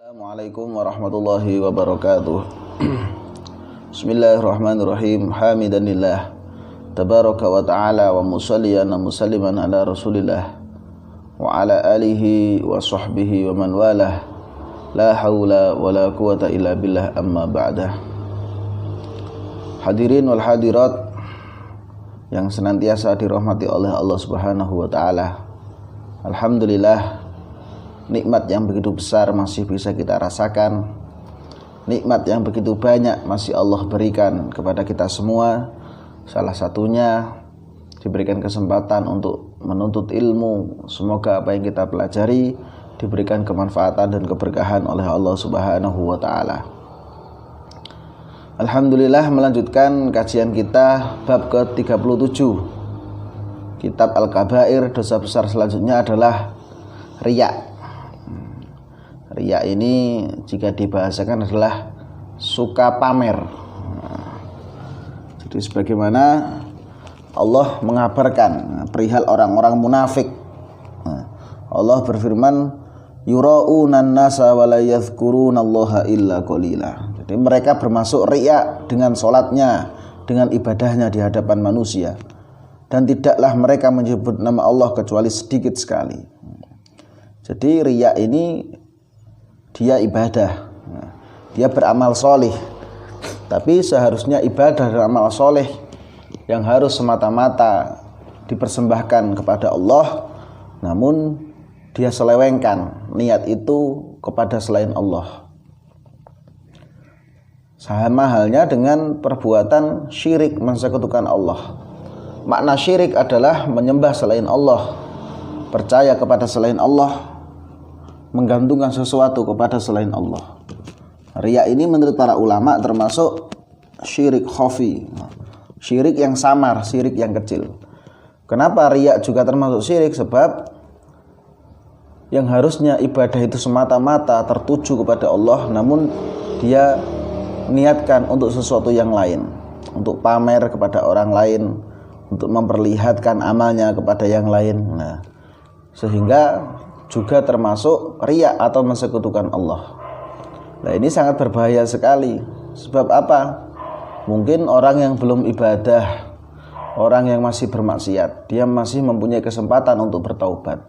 Assalamualaikum warahmatullahi wabarakatuh. Bismillahirrahmanirrahim. Hamidanillah tabaraka wa ta'ala wa musalliyan wa musalliman ala rasulillah wa ala alihi wa sahbihi wa man walah. La hawla wa la quwata illa billah, amma ba'dah. Hadirin wal hadirat yang senantiasa dirahmati oleh Allah Subhanahu wa taala. Alhamdulillah, nikmat yang begitu besar masih bisa kita rasakan. Nikmat yang begitu banyak masih Allah berikan kepada kita semua. Salah satunya diberikan kesempatan untuk menuntut ilmu. Semoga apa yang kita pelajari diberikan kemanfaatan dan keberkahan oleh Allah Subhanahu wa taala. Alhamdulillah, melanjutkan kajian kita bab ke-37. Kitab Al-Kabair, dosa besar selanjutnya adalah riya. Riya ini jika dibahasakan adalah suka pamer. Jadi sebagaimana Allah mengabarkan perihal orang-orang munafik. Allah berfirman, yura'unan nasa wa la yadhkurunallaha illa qalila. Jadi mereka bermasuk riya dengan salatnya, dengan ibadahnya di hadapan manusia, dan tidaklah mereka menyebut nama Allah kecuali sedikit sekali. Jadi riya ini dia ibadah, dia beramal soleh, tapi seharusnya ibadah dan amal soleh yang harus semata-mata dipersembahkan kepada Allah, namun dia selewengkan niat itu kepada selain Allah. Sama halnya dengan perbuatan syirik, mensekutukan Allah. Makna syirik adalah menyembah selain Allah, percaya kepada selain Allah, menggantungkan sesuatu kepada selain Allah. Riya ini menurut para ulama termasuk syirik khafi, syirik yang samar, syirik yang kecil. Kenapa riya juga termasuk syirik? Sebab yang harusnya ibadah itu semata-mata tertuju kepada Allah, namun dia niatkan untuk sesuatu yang lain, untuk pamer kepada orang lain, untuk memperlihatkan amalnya kepada yang lain. Sehingga juga termasuk riya atau mensekutukan Allah. Nah, ini sangat berbahaya sekali. Sebab apa? Mungkin orang yang belum ibadah, orang yang masih bermaksiat, dia masih mempunyai kesempatan untuk bertaubat.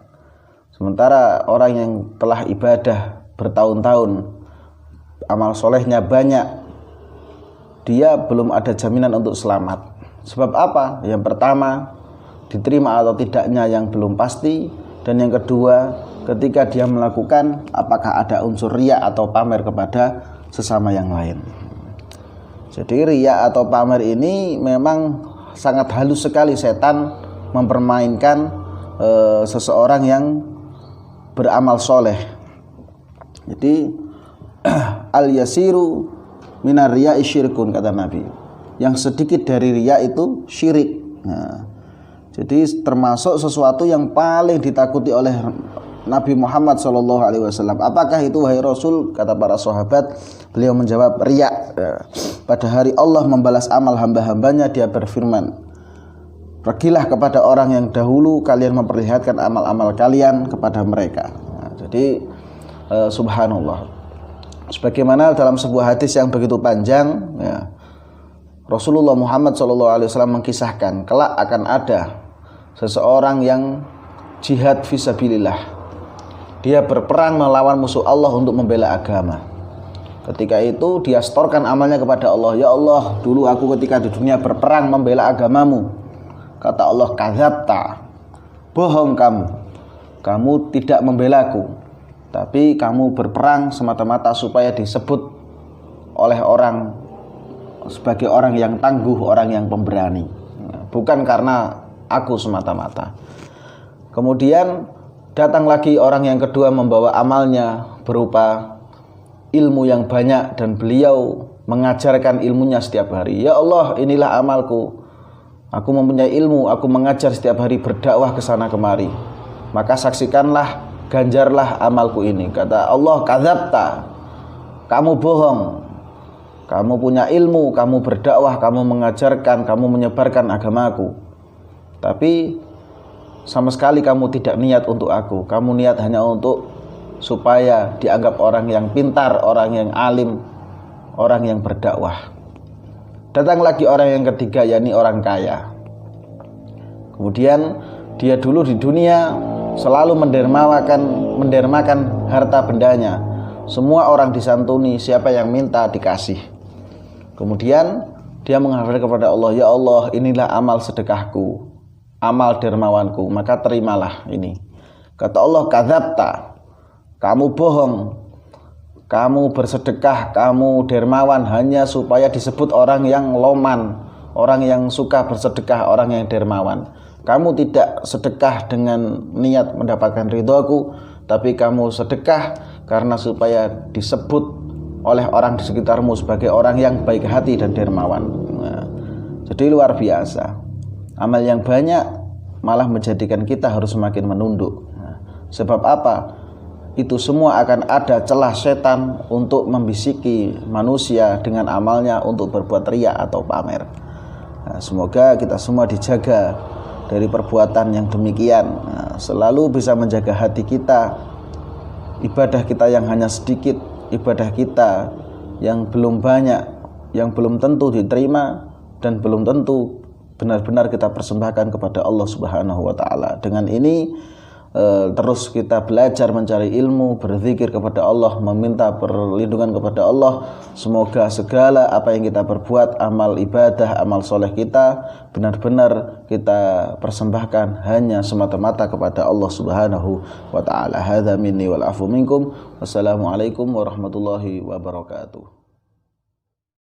Sementara orang yang telah ibadah bertahun-tahun, amal solehnya banyak, dia belum ada jaminan untuk selamat. Sebab apa? Yang pertama, diterima atau tidaknya yang belum pasti. Dan yang kedua, ketika dia melakukan, apakah ada unsur riya atau pamer kepada sesama yang lain. Jadi riya atau pamer ini memang sangat halus sekali setan mempermainkan seseorang yang beramal soleh. Jadi al-yasiru minar riya'i syirkun, kata Nabi. Yang sedikit dari riya itu syirik. Jadi termasuk sesuatu yang paling ditakuti oleh Nabi Muhammad SAW. Apakah itu wahai Rasul? Kata para sahabat, beliau menjawab, riya. Pada hari Allah membalas amal hamba-hambanya, dia berfirman, pergilah kepada orang yang dahulu kalian memperlihatkan amal-amal kalian kepada mereka. Jadi subhanallah, sebagaimana dalam sebuah hadis yang begitu panjang, Rasulullah Muhammad SAW mengkisahkan, kelak akan ada seseorang yang jihad fisabilillah. Dia berperang melawan musuh Allah untuk membela agama. Ketika itu dia setorkan amalnya kepada Allah. Ya Allah, dulu aku ketika di dunia berperang membela agamamu. Kata Allah, kadzabta, bohong kamu. Kamu tidak membelaku, tapi kamu berperang semata-mata supaya disebut oleh orang sebagai orang yang tangguh, orang yang pemberani, bukan karena aku semata-mata. Kemudian datang lagi orang yang kedua membawa amalnya berupa ilmu yang banyak, dan beliau mengajarkan ilmunya setiap hari. Ya Allah, inilah amalku. Aku mempunyai ilmu, aku mengajar setiap hari, berdakwah ke sana kemari. Maka saksikanlah, ganjarlah amalku ini. Kata Allah, kadzabta, kamu bohong. Kamu punya ilmu, kamu berdakwah, kamu mengajarkan, kamu menyebarkan agamaku, tapi sama sekali kamu tidak niat untuk aku. Kamu niat hanya untuk supaya dianggap orang yang pintar, orang yang alim, orang yang berdakwah. Datang lagi orang yang ketiga, yakni orang kaya. Kemudian dia dulu di dunia selalu mendermakan harta bendanya. Semua orang disantuni, siapa yang minta dikasih. Kemudian dia menghadap kepada Allah, ya Allah, inilah amal sedekahku, amal dermawanku, maka terimalah ini. Kata Allah, kadzabta, kamu bohong, kamu bersedekah, kamu dermawan hanya supaya disebut orang yang loman, orang yang suka bersedekah, orang yang dermawan. Kamu tidak sedekah dengan niat mendapatkan ridhoku, tapi kamu sedekah karena supaya disebut oleh orang di sekitarmu sebagai orang yang baik hati dan dermawan. Nah, jadi luar biasa. Amal yang banyak malah menjadikan kita harus semakin menunduk. Nah, sebab apa? Itu semua akan ada celah setan untuk membisiki manusia dengan amalnya untuk berbuat riya atau pamer. Nah, semoga kita semua dijaga dari perbuatan yang demikian. Nah, selalu bisa menjaga hati kita, ibadah kita yang hanya sedikit, ibadah kita yang belum banyak, yang belum tentu diterima dan belum tentu benar-benar kita persembahkan kepada Allah Subhanahu wa taala. Dengan ini terus kita belajar mencari ilmu, berzikir kepada Allah, meminta perlindungan kepada Allah. Semoga segala apa yang kita perbuat, amal ibadah, amal soleh kita, benar-benar kita persembahkan hanya semata-mata kepada Allah Subhanahu wa ta'ala. Hadza minni wal afu minkum. Wassalamualaikum warahmatullahi wabarakatuh.